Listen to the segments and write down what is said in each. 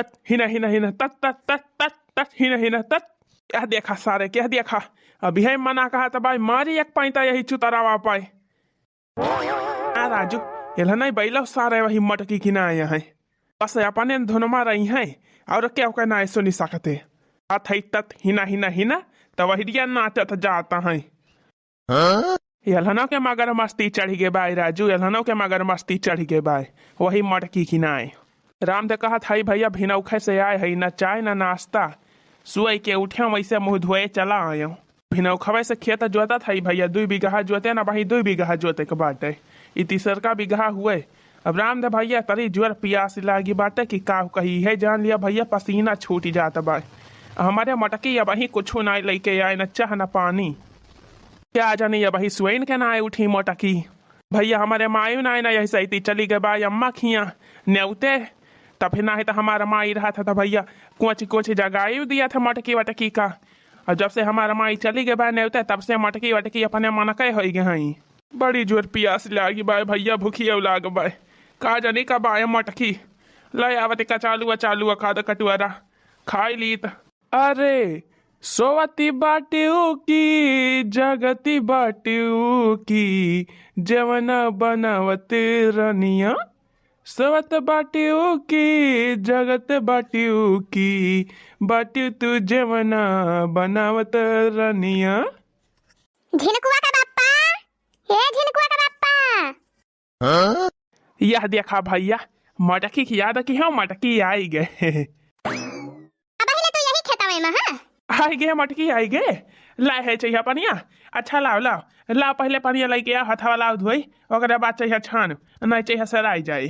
तत हिना हिना हिना तत तत तत तत तत हिना हिना तत। क्या देखा सारे, क्या देखा? अभी है मना कहा था भाई मारी एक पैंता यही चुतरावा पाए। राजू ये नहीं बैलो सारे वही मटकी की ना आया है, बस अपने धुनमा रही है और क्या कहना है सुनी सकते। हाथ है तत हिना हिना हिना तो वही नाचत जाता है। यलहनों के मगर मस्ती चढ़ी गे बाय राजू, यलहनों के मगर मस्ती चढ़ी गे बाय वही मटकी की ना आए। राम दे कहा था भैया भिनौखे से आए है, न चाय न नाश्ता, सुई के उठे वैसे मुँह धोए चला आयो। भिनौखवे से खेत जोता था भैया 2 बीघा जोते ना भाई 2 बीघा जोते के बाटे, ई तीसरका बीघा हुए। अब राम दे भैया तरी जोर पियास लागी बाटे कि का कही है, जान लिया भैया पसीना छूट जाता बा। हमारे मटकी अब वही कुछ ना लेके आए, न चाह न पानी, क्या जानी अब वही सुइन के ना आए उठी मटकी। भैया हमारे मायू ना ना यही सही चली गए बा अम्मा खिया न्यौते, तब फिर ना है तो हमारा माई रहा था भैया कोची कोची जगाई दिया था मटकी वटकी का। और जब से हमारा माई चली गए बा न्यौते तब से मटकी वटकी अपने मनके हो गए हैं। बड़ी जोर पियास लागी बाय भैया, भूखी लाग बाय, का जानी कब आए मटकी लय आवत कचालू चालू खाद कटुआरा खाई लीत। अरे सोवती बाटियों की जगती बाटियों की जवना बनावत रनिया, सोवत बाटियों की जगत बाटियों की बाटियों तू जवना बनावत रनिया। झिनकुआ का बाप्पा, हे झिनकुआ का बाप्पा। यह देखा भैया मटकी की याद की है, मटकी आई गए। अब पहले तो यही खेता में हां आई गए मटकी आई गए। लाए है चाहिए पनिया, अच्छा लाओ लाओ लाओ, पहले पनिया लेके आ हथवा लाओ धोई, ओकरा बाद चाहिए छान, नहीं चाहिए सराई जाए।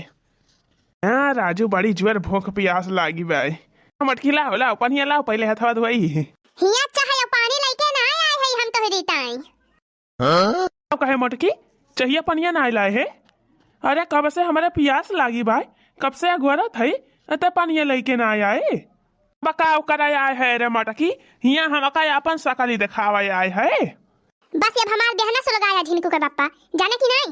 हाँ राजू बड़ी जोर भूख प्यास लागी बाई, मटकी लाओ लाओ पनिया लाओ, पहले हथवा धोई। हिया चाहे पानी लेके ना आए है हम तो देताई। कहे मटकी चाहिए पनिया ना लाए है? अरे कब से हमारे प्यास लागी भाई, कब से अगवरत है तो पनिया लेके ना आए। बकाव कराए आए है रे मटकी, हिया हम का अपन सकली दिखावा आए है। बस अब हमार देहना से लगाया झिनकू का बाप्पा, जाने की नहीं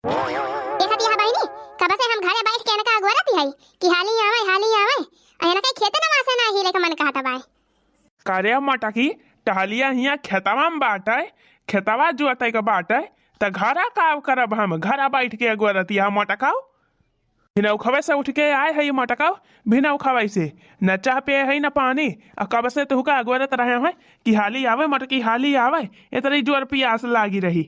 देखा दिया बहनी, कब से हम घरे बैठ के नका अगवरत है कि हाली आवे अयना के खेते ना वासे ना हिले का मन कहता बाय। करे मटकी टहलिया हिया खेतवा में बाटे, खेतवा जोते के बाटे त घरा काव करब, हम घरा बैठ के अगवरतिया मटकाओ। भिनौ खवे से उठ के आए है मटकाओ, भिनौ खवे से न चाह पे है न पानी, और कब से तो का अगवरत रहे हैं कि हाली आवे मटकी हाली आवे, इतनी जोर पियास लागी रही।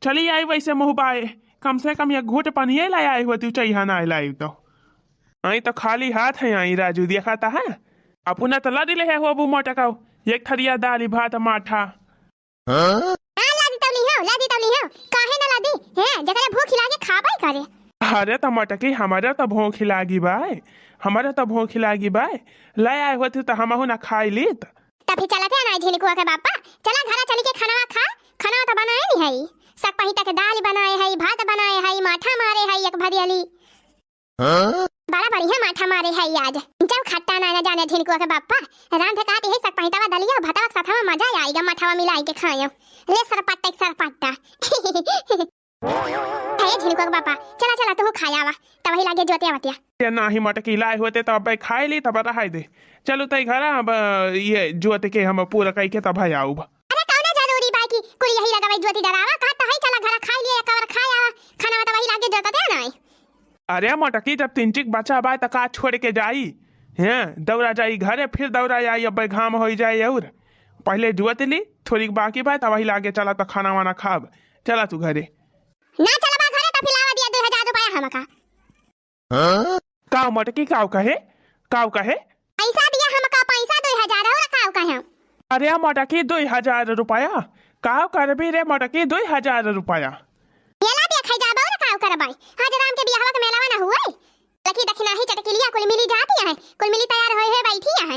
चली आई वैसे मुँह बाए, कम से कम ये घूट पानी लाई आई होती चाहिए ना लाई तो आई तो खाली हाथ है आई राजू देखा है। अपना तो ला दिले है वो बू मटकाओ, एक थरिया दाली भात माठा। लादी तो नहीं हो काहे ना लादी है, जकरे भूख लागे खाबई करे। अरे तो मटकी हमारे तो भूख लागी बाय, हमारे तो भूख लागी बाय, ले आए होती तो हमहु ना खाई लीत। तभी चलते ना झिनकुआ के बाप्पा, चला घरा चली के खाना खा, खाना तो बनाए नहीं है, सक पहिता के दाल बनाए है, भात बनाए है, माठा मारे है एक भरियली। बड़ा बढ़िया माठा मारे है आज, जब खट्टा ना जाने झिनकुआ के बाप्पा, राम के काटी है सक पहितावा दलिया भातवा के साथ में मजा आएगा, माठावा मिलाई के खायो ले सरपट्टा है झिनकुआ के बाप्पा। चला चला तू खाया वा तब वही लागे जोतिया बतिया। ये ना ही मटकी लाए होते तो अब खाई ली तब रहा दे, चलो तई घर अब ये जोत के हम पूरा कई के तब आऊ। अरे कौन जरूरी बाकी कुल यही लगा भाई जोती डरावा कहता है, चला घर खा लिए कवर खाया खाना तो वही लागे जोता दे ना। अरे मटकी जब 3 चिक बचा बाय तक छोड़ के जाई हैं, दौड़ा जाई घरे, फिर दौड़ा आई अब घाम हो जाए, और पहले जुआत ली थोड़ी बाकी बाय तब वही लागे चला तो खाना वाना खाब, चला तू घरे ना चला बा घरे तो फिलावा दिया 2000 रुपया हमका। काव मटकी काव कहे पैसा दिया हमका, पैसा 2000 और काव कहे। अरे मटकी 2000 रुपया काव करबी रे मटकी 2000 रुपया मेला देखे जाबो ना काव करबाई, आज राम के बियाहवा के मेलावा ना हुए, लकी दखिना ही चटकिलिया कुल मिली जाती है, कुल मिली तैयार होए है बैठी है,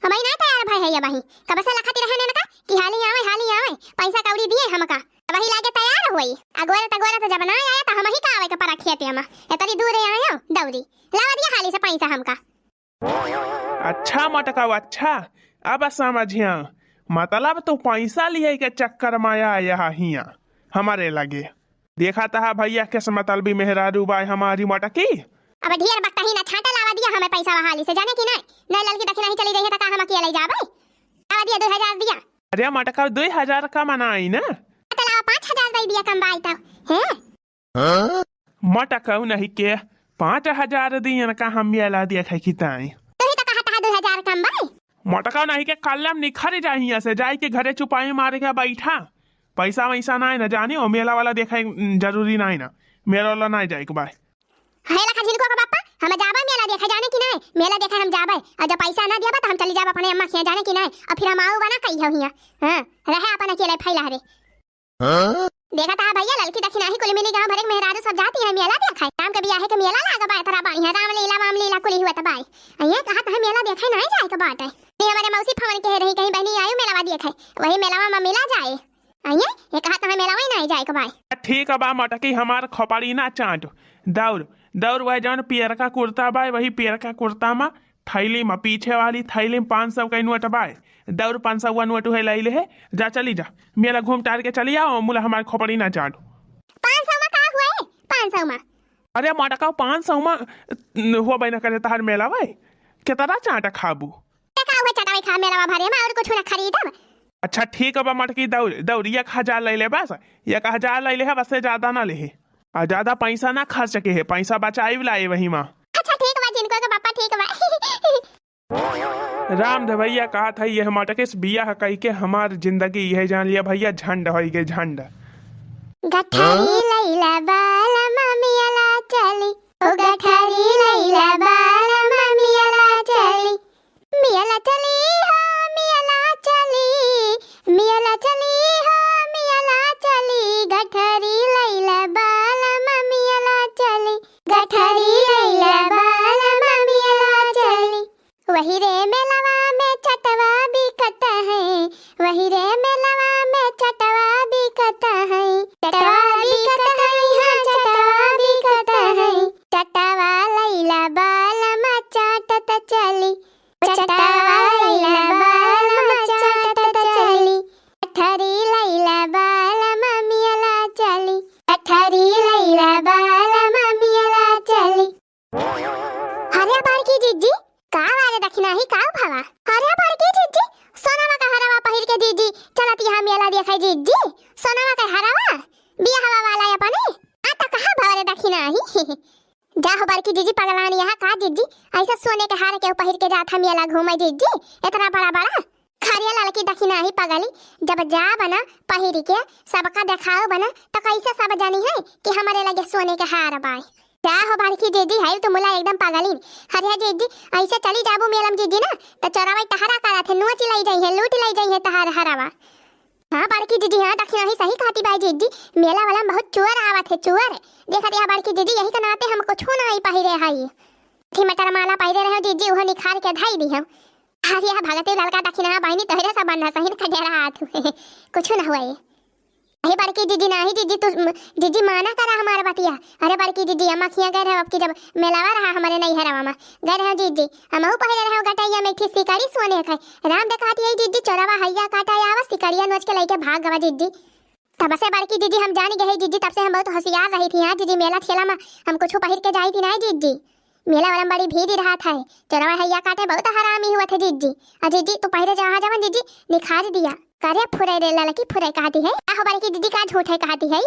हमई ना तैयार भई है वही कब से लखती रहे ना कि हाली आवे पैसा कौड़ी दिए हमका, वही लागे तैयार होई। अगोरा तो जब ना आया तो हम ही का आवे के पर खेते हम इतनी दूर आयो दौरी लावा दिया हाली से पैसा हमका। अच्छा मटका अच्छा, अब समझिया मतलब तो पैसा लिए के चक्कर में आया हिया हमारे लगे, देखा था भैया के मतलबी मेहरारू बाय हमारी मटकी। अब ढेर बकता ही ना छाटा लावा दिया हमें पैसा हाली से जाने की नहीं लड़की दक्षिणा ही चली रही है तो का हम अकेले जाबे लावा दिया 2000 दिया अरे मटका 2000 का मनाई ना तो लावा 5000 दे दिया कम बाई तब हैं मटका नहीं के 5000 दियन का हम मेला देखे खिताई तो ही तो कहा था 2000 कम बाई मटका नहीं के कलम निखर जाही से जाई के घरे चुपाई मारे के बैठा पैसा वैसा नहीं ना जानी और मेला वाला देखे जरूरी नहीं ना मेला वाला नहीं जाए के भाई है लखा झिनको का पापा हम जाबा मेला देखे जाने की नहीं मेला देखे हम जाबे और जब पैसा ना दिया तो हम चली जाब अपने अम्मा के जाने की नहीं और फिर हम आऊ बना कही हो हिया हां रहे अपन अकेले फैला रे देखा था भैया लड़की दक्षिणा ही कुल मिली गांव भरे मेहरारू सब जाती है मेला देखा राम के बियाह के मेला लागा बा तरा बा राम लीला कुल हुआ त बाई ये कहा था मेला देखे नहीं जाए के बात है नहीं हमारे मौसी फवन के रही कहीं बहनी आयो मेला देखे वही मेला में मिला जाए ये कहा था मेला में नहीं जाए के भाई ठीक है बा मटकी हमार खोपड़ी ना चाट दौड़ दौड़ वह जौन पियर का कुर्ता बाय वही पियर का कुर्ता में थैली में पीछे वाली थैली में 500 का नोट बाय दौड़ 500 का नोट है लै ले है जा चली जा मेला घूम टार के चली आओ मुला हमार खोपड़ी ना चाट 500 में का हुआ है 500 में अरे मटका 500 में हो बना करे तहार मेला भाई कितना चाट खाबू का हुआ चटाई खा मेला भरे में और कुछ ना खरीदब अच्छा ठीक है बा मटकी दौड़ दौड़ 1000 ले ले बस 1000 ले ले है बस से ज्यादा ना ले और ज्यादा पैसा ना खर्च सके है पैसा बचाई लाए वही माँ अच्छा ठीक बा जिनको के पापा ठीक बा राम दे भैया कहा था ये मटके से बिया कही के हमार जिंदगी यह जान लिया भैया झंड हो गए झंड गठरी लैला बाला ममियाला चली ओ गठरी लैला बाला ममियाला चली मियाला चली हो मियाला चली मियाला चली हो मियाला चली गठरी लैला बाला ममियाला चली गठरी लैला बाला ममियाला चली वही रे मेलवा में चटवा बिकता है वही रे मेलवा में चटवा बिकता है चटवा बिकता है हाँ चटवा बिकता है चटवा लैला बाला मा चाटत चली चटवा लैला बाला मा चाटत चली गठरी लैला बाला ममियाला चली गठरी लैला बाला ममियाला चली हरिया बार की जीजी का वाले दक्षिणा ही का भावा हरिया बार की जीजी सोनावा का हरावा पहिर के जीजी चलत यहाँ मेला देखाई जीजी सोनावा का हरावा बियाहवा वाला अपने आता कहां भावरे दक्षिणा ही जा हो बार की जीजी पगलानी यहाँ का जीजी ऐसा सोने के हार के पहिर के जाथा मेला घूमे जीजी इतना बड़ा बड़ा खरिया लाल की दक्षिणा ही पगली जब जा बना पहिर के सबका दिखाओ बना तो कैसे सब जानी है कि हमारे लगे सोने के हार बाई क्या हो बार की जीजी है तो मुला एकदम पागलिन हरिया जीजी ऐसे चली जाबू मेलम जीजी ना तो चोरावा तहरा करा थे नोच लाई जाई है लूट लाई जाई है तहार हरावा हां बार की जीजी हां दक्षिणा ही सही कहती बाई जीजी मेला वाला बहुत चोर आवत है चोर देखा दिया बार की जीजी यही का नाते हम कुछ ना ही पहिरे हई थी मटर माला पहिरे रहो जीजी वो निखार के धाई दी हम हरिया भगते लड़का दक्षिणा बहनी तोहरे सब बंधा सही खडेरा हाथ कुछ ना हुआ अरे बड़की जीजी नहीं जीजी तू जीजी माना करा हमारा बतिया अरे बड़की जीजी अम्मा खिया गए रहे अब की जब मेलावा रहा हमारे नहीं हरावा में गए रहे जीजी हम पहले रहे गटैया में थी शिकारी सोने खाए राम दिखाती है जीजी चोरावा हैया काटा आवा शिकारिया नोच के लेके भाग गवा जीजी तब से बड़की जीजी हम जानी गए जीजी तब से हम बहुत होशियार रही थी हां जीजी मेला ठेला में हम कुछ पहिर के जाई थी नहीं जीजी मेला वाला बड़ी भीड़ ही रहा था चोरावा हैया काटे बहुत हरामी हुआ थे जीजी जीजी तू पहिरे जहां जवन जीजी निखार दिया करे फुरे रे लड़की फुरे कहती है आहो बारी की जीजी का झूठ है कहती है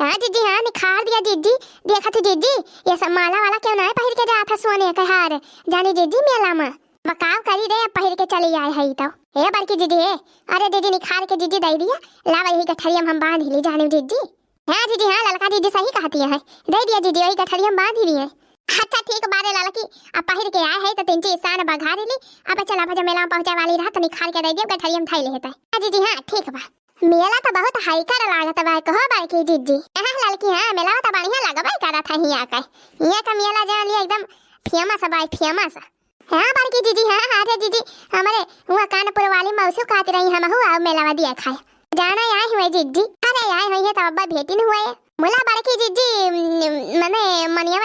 हां जीजी हां निखार दिया जीजी देखा तो जीजी ये सब माला वाला क्यों ना पहिर के जा था सोने का हार जानी जीजी मेला में बकाव करी रे पहिर के चली आए है तो ए बारी की जीजी है अरे जीजी निखार के जीजी दे दिया लावा यही गठरिया हम बांध ली जाने जीजी हां जीजी हां लड़का जीजी सही कहती है दे दिया जीजी वही गठरिया हम बांध ली है अच्छा ठीक बारे लड़की अब पहिर के आए है तो तीन इंसान बघारी ली अब चला भजा मेला में पहुंचे वाली रहा तो निखार के दे दियो गठरिया में थाई लेता है जीजी हां ठीक बा मेला तो बहुत हाइकर लागत बा कहो बाई की जीजी हां लड़की हां मेला तो बढ़िया लगबा करा था हिया का हिया का मेला जान लिया एकदम फेमस बाई फेमस हां बाई की जीजी हां अरे जीजी हमारे वहां कानपुर वाली मौसी कहती रही हम हुआ मेला दिया खाए जाना आए हुए जीजी अरे आए हुए तो अब्बा भेटिन हुए मुला बड़की जीजी मने मनिया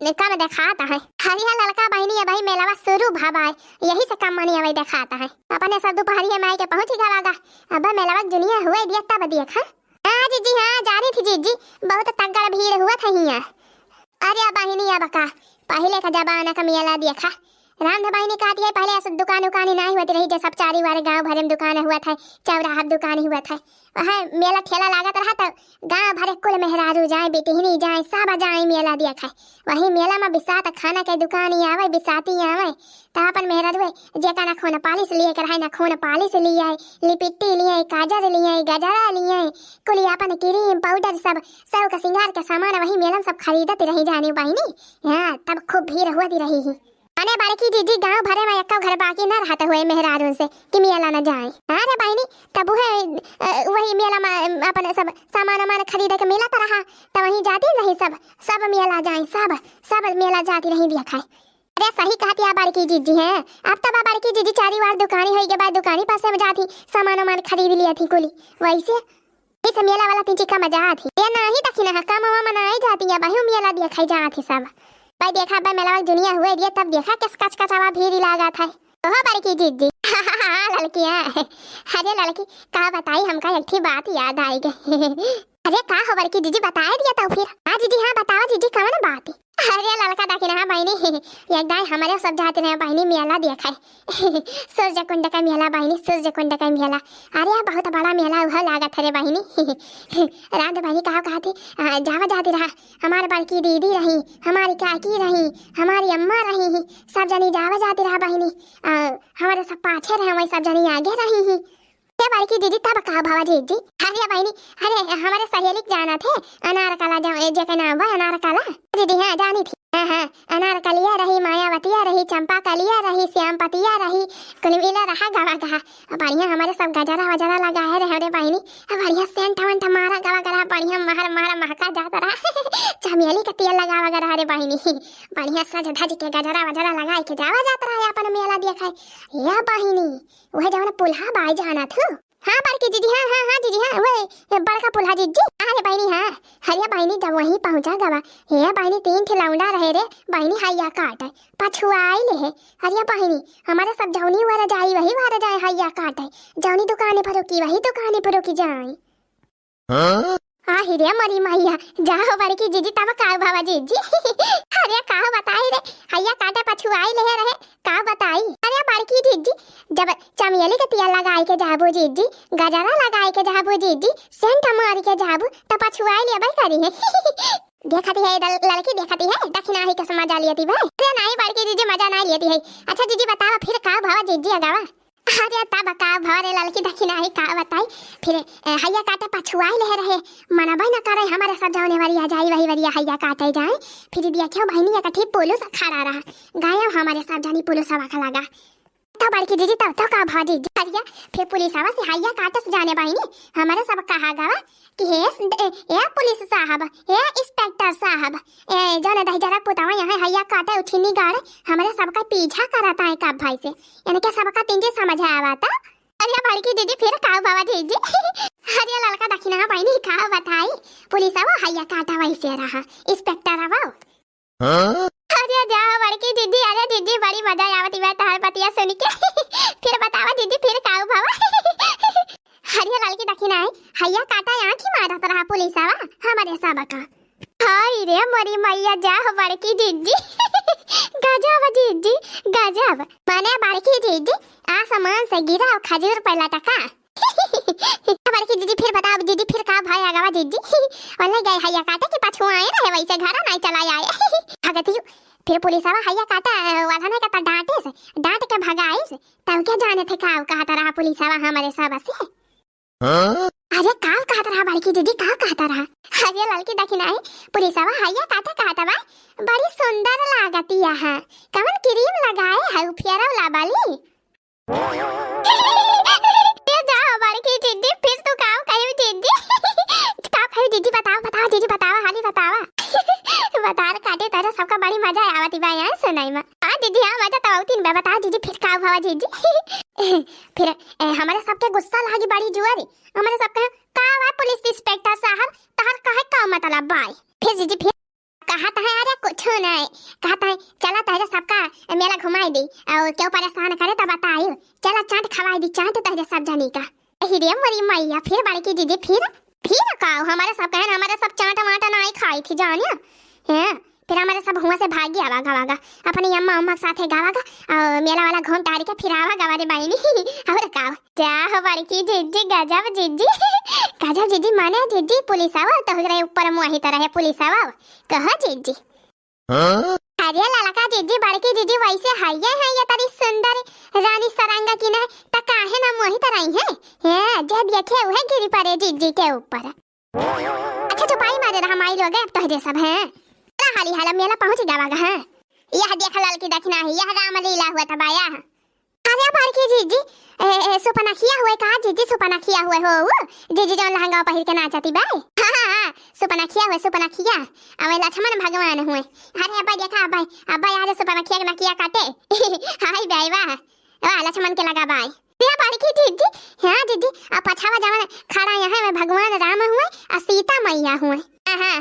में काम दिखाता है हरिया लड़का बहनी है भाई मेलावा शुरू भाबा है यही से काम मनिया में दिखाता है अपने सब दोपहरिया में आके पहुंच गवागा अब मेलावा दुनिया हुए दिया तब देखा हां जीजी हां जा रही थी जीजी बहुत तगड़ा भीड़ हुआ था हिया अरे बहनी अब का पहले का जमाना का मेला देखा। रामधे भाई ने कहा दिया पहले ऐसा दुकान उकानी नहीं होती रही, जो सब चारी वारे गांव भरे में दुकान हुआ था, चौराहा दुकान हुआ था, वहाँ मेला ठेला लागत रहा। तो गांव भरे कुल मेहरारू जाए, बेटिहनी जाए, सब जाए मेला देखा। वही मेला में बिसात खाना के दुकान ही आवे, बिसाती आवे। तो अपन मेहरारू जेका ना खून पालिश लिए कर है, ना खून पालिश लिए, लिपिट्टी लिए, काजर लिए, गजरा लिए, कुल अपन क्रीम पाउडर सब सब का श्रृंगार का सामान वही मेला में सब खरीदती रही जानी बहनी। हाँ तब खूब भीड़ होती रही। अरे बड़की दीदी गांव भरे में एक घर बाकी न रहता हुए मेहरारू से कि मेला न जाए। अरे बहनी तब वही मेला में अपन सब सामान वामान खरीद के मेला तो रहा, तो वहीं जाती रही सब मेला जाए, सब मेला जाती रही देखा। अरे सही कहती है बड़की दीदी है। अब तो बड़की दीदी चारी बार दुकानी हुई के बाद दुकानी पास में जाती, सामान वामान खरीद लिया थी कुली। वैसे इस मेला वाला तीन का मजा आती ये नहीं तकी ना कम मनाई जाती है, बहु मेला देखा जाती सब भाई। देखा भाई मेला दुनिया हुए दिए तब देखा किस कच कचावा भीड़ लगा था। ओहो बड़की दीदी लड़की है। अरे लड़की का बताई हमका एक ही बात याद आई गई। अरे का हो बड़की दीदी बताया दिया तो फिर। हाँ दीदी हाँ बताओ दीदी कौन बात है। अरे लड़का देखी ना बहनी एक दाई हमारे सब जाते रहे बहनी मेला देखा है। सूर्य कुंड का मेला बहनी, सूर्य कुंड का मेला। अरे बहुत बड़ा मेला वह लागत है बहनी। रात बहनी कहा थी जावा जाती रहा, हमारे बड़की दीदी रही, हमारी काकी रही, हमारी अम्मा रही, सब जनी जावा जाती रहा बहनी। हमारे सब पाछे रहे, वही सब जनी आगे रही। बड़की दीदी तब कहा भावा दीदी। अरे बहनी अरे हमारे सहेली जाना थे अनारकला, जगह नाम है अनारकला दीदी। हाँ जानी थी। हाँ अनारकलिया रही, मायावतिया रही, चंपा कलिया रही, श्यामपतिया रही, कुलविला रहा गवा गहा। बढ़िया हमारे सब गजरा वजरा लगाए रहे रे बहनी। बढ़िया सेंट वंट मारा गवा गरा, बढ़िया महर मारा महका जाता रहा। चमेली का तेल लगावा गरा रे बहनी। बढ़िया सज धज के गजरा वजरा लगाए के जावा जाता रहा अपन मेला देखा। या बहनी वह जवन पुल्हा बाई जाना था। हाँ बड़की दीदी हाँ दीदी हाँ वही बड़का पुल्हा दीदी। अरे बहनी हाँ हरिया बहनी जब वहीं पहुंचा गवा हे बहनी तीन ठिलौंडा रहे रे बहनी। हैया काट है पछुआई ले है हरिया बहनी। हमारे सब जौनी वाला जाई वही वाला जाए, हैया काट है जौनी दुकाने पर रुकी वही दुकाने पर रुकी जाए। हाँ हिरिया मरी मैया जाओ बड़की दीदी तब का भावा दीदी। अरे का बताई रे हैया काटे पछुआई ले रहे का बताई। अरे बड़की दीदी जब चमेली के तेल लगाए के जाबू दीदी, गजरा लगाए के जाबू दीदी, सेंट मार के जाबू तो पछुआई ले भाई करी है। देखती है लड़की देखती है दक्षिणा ही का मजा लेती भाई। अरे नहीं बड़की दीदी मजा नहीं लेती है। अच्छा दीदी बताओ फिर का भावा दीदी अगावा। अरे तब का भरे लड़की दक्षिणा ही का बताई फिर हैया काटे पछुआई ले रहे मनबई न करे हमारे सब जाने वाली आ जाई वही वरिया हैया काटे जाए। फिर देखियो बहनी एक ठीक पुलिस खड़ा रहा गाया हमारे सब जानी पुलिस आवा लगा। तो बड़की दीदी तब तो का भाजी हरिया फिर पुलिस आवा से हैया काटे से जाने बहनी हमारे सब कहा गवा कि हे पुलिस साहब हे इंस्पेक्टर साहब जन दही जरा पुतावा यहाँ हैया काटे उछिनी गाड़े हमारे सबका पीछा कराता है कब भाई से, यानी कि सबका तीन समझ आवा था। अरे बड़की दीदी फिर का बाबा दीदी। अरे लड़का दक्षिणा बहनी का बताई पुलिस आवा हैया काटा वही से रहा इंस्पेक्टर आवा। अरे जाओ बड़की दीदी। अरे दीदी बड़ी मजा आवती है तार पतिया सुन के। फिर बतावा दीदी फिर का भावा। हरिया लड़की दक्षिणा हैया काटा यहाँ की मारा रहा पुलिस आवा हमारे सब का। हाय रे मरी मैया जाओ बड़की दीदी। गजब दीदी गजब माने बड़की दीदी आसमान से गिरा और खजूर पर लटका। बड़की दीदी फिर बताओ दीदी फिर का भाई आगवा दीदी। और गए हैया काटे कि पछुआए रहे वैसे घर नहीं चला आए। भगती फिर पुलिस आवा हैया काटा वाला नहीं कहता डांटे से डांट के भगाए से तब क्या जाने थे का कहता रहा पुलिस आवा हमारे सब से। अरे का कहता रहा बड़की दीदी का कहता रहा। अरे लड़की दक्षिणा है पुलिस आवा हैया काटे कहता बा बड़ी सुंदर लागती है कौन क्रीम लगाए है फेरा लाबाली। जाओ बड़की दीदी फिर तू का कही दीदी। का कही दीदी बताओ दीदी बताओ हाली बतावा। बतार काटे तारा सबका बड़ी मजा आवती बा यहाँ सुनाई में। हाँ दीदी हाँ मजा तो आवती है बताओ दीदी फिर का भावा दीदी। फिर हमारे सबके गुस्सा लागी बड़ी जुआरी हमारे सबके का पुलिस इंस्पेक्टर साहब तहर कहे का मतलब बाय। फिर दीदी फिर कहता है अरे कुछ नहीं कहता है चला तहरे सबका मेला घुमाई दी और क्यों परेशान करे तो बताइयो चला चाट खवाई दी चाट तहरे सब जानी का। हिरिया मरी मैया फिर बड़की दीदी फिर का हमारे सब कहन हमारे सब चाट वाट नहीं खाई थी जानिया। हैं फिर हमारे सब हुआ से भागी आवा गवागा अपनी अम्मा अम्मा के साथे गवागा और मेला वाला घूम टारी के फिर आवा गवा रे बहनी और का क्या हो बड़की जीजी गजब जीजी गजब जीजी माने जीजी पुलिस आवा तो रे ऊपर मुआही तरह है पुलिस आवा कहा जीजी अरे ललका जीजी बड़की जीजी वैसे हाइये है ये तारी सुंदर रानी सरंगा की ना त काहे ना मोही तरह है जे देखे हुए गिरी पड़े जीजी के ऊपर। अच्छा तो पाई मारे रहा माई लोग अब तो सब हैं ना हाली हाल मेला पहुंच जावागा है यह देख लाल की दक्षिणा है यह रामलीला हुआ था बाया अरे बड़की जीजी सुपना किया हुए का जीजी सुपना किया हुए हो जीजी जो लहंगा पहिर के नाचती बाई हां सुपना किया अवे लक्ष्मण भगवान हुए अरे अब्बा देखा अब्बा आज सुपना किया ना किया काटे हाय बाई वाह लक्ष्मण के लगा बाई ये बड़की जीजी हां जीजी अब पछावा जवन खड़ा यहाँ में भगवान राम हुए और सीता मैया हुए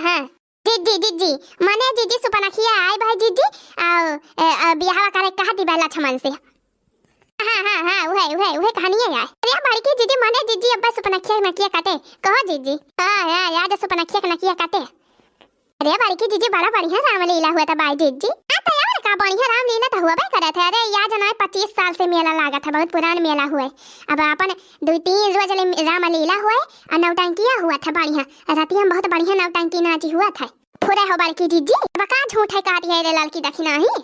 हां जीजी माने जीजी सुपना किया आए भाई जीजी और बियाह करे कहा दी बा लक्ष्मण से हां वही कहानी है यार अरे बड़की जीजी माने जीजी अब्बा सुपना किया काटे कहो जीजी हां याद सुपना किया काटे अरे बड़की जीजी बड़ा बढ़िया रामलीला हुआ था बाई जीजी तो यार का बढ़िया रामलीला तो हुआ भाई करे थे अरे याद ना 25 साल से मेला लगा था बहुत पुराना मेला हुआ अब अपन 2-3 रोज रामलीला हुआ और नौटंकिया हुआ था बढ़िया रातिया में बहुत बढ़िया नौटंकी नाची हुआ था पूरा हो बड़की जीजी बका झूठ है काटी है रे लाल की दक्षिणा ही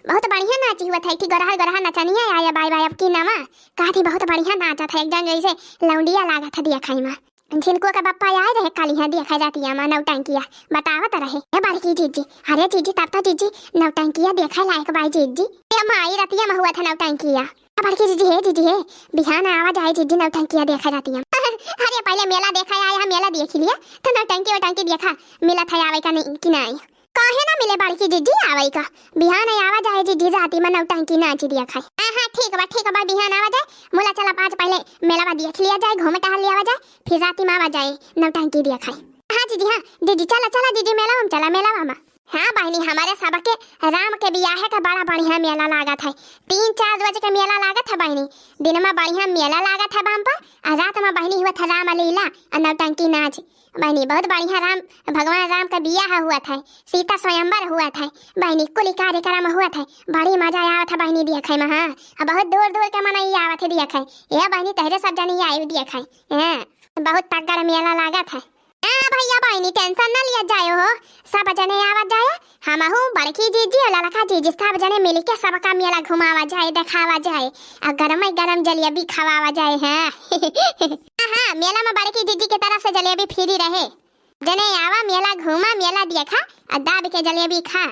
बहुत बढ़िया नाची हुआ था कि गरहा नचनिया आया बाई अब की नामा काठी बहुत बढ़िया नाचा था एकदम जैसे लौंडिया लागा था दिया खाई में जिनको का पप्पा आए रहे काली है देखा जाती है मां नौटंकिया बतावत रहे ए बड़की जीजी अरे जीजी तब तो जीजी नौटंकिया देखा लायक बाई जीजी ये माई रतिया में हुआ था नौटंकिया बड़की जीजी है बिहान आवाज आई जीजी नौटंकिया देखा जाती है अरे पहले मेला देखा आया मेला देख लिया तो नौटंकी देखा मिला था आवे का नहीं कि नहीं काहे ना मिले बड़की जीजी आवे का बिहान आवाज आए जीजी जाती में नौटंकी नाच दिया खाए हां ठीक बा बिहान आवाज आए मोला चला पाँच पहले मेला में देख लिया जाए घूमे टहल लिया जाए फिर राती में आवाज आए नौटंकी दिया खाए हां जीजी चला जीजी मेला में हाँ बहनी हमारे सब के राम के बियाह का बड़ा बढ़िया मेला लागा था 3-4 रोज का मेला लागा था बहनी दिन में बढ़िया मेला लागा था बाम पर और रात में बहनी हुआ था रामलीला और नौटंकी नाच बहनी बहुत बढ़िया भगवान राम का बियाह हुआ था सीता स्वयंवर हुआ था बहनी कुल कार्यक्रम हुआ था बड़ी मजा आया था बहनी देखे में हाँ बहुत दूर के मन आवा थे देखे ये बहनी तहरे सब जनी आई देखे बहुत तगड़ा मेला लागा था भैया बहनी टेंशन न लिया जायो हो सब जने आवा जाए हम बड़की जीजी और ललका जीजी सब जने मिल के सबका मेला घुमावा जाए दिखावा जाए और गरम जलेबी खवावा जाए हाँ मेला में बड़की जीजी की तरफ से जलेबी फ्री रहे जने आवा मेला घूमा मेला देखा और दाब के जलेबी खा